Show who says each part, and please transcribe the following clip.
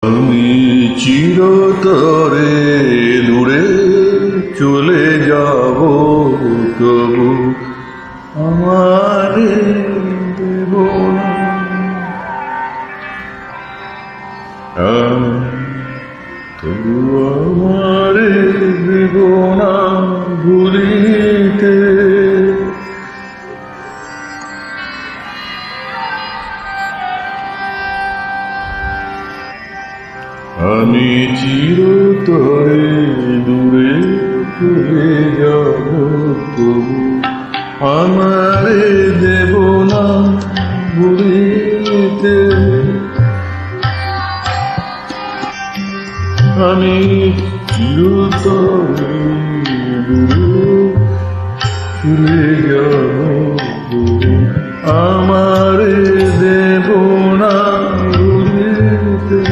Speaker 1: আমি চিরতরে দূরে চলে যাব, তবু আমারে দেব না। তবু আমারে দেব না ভুলিতে। আমি চিরতরে দূরে চলে যাব, তবু আমারে দেব না ভুলিতে। আমি চিরতরে দূরে চলে যাব, তবু আমারে দেব না ভুলিতে।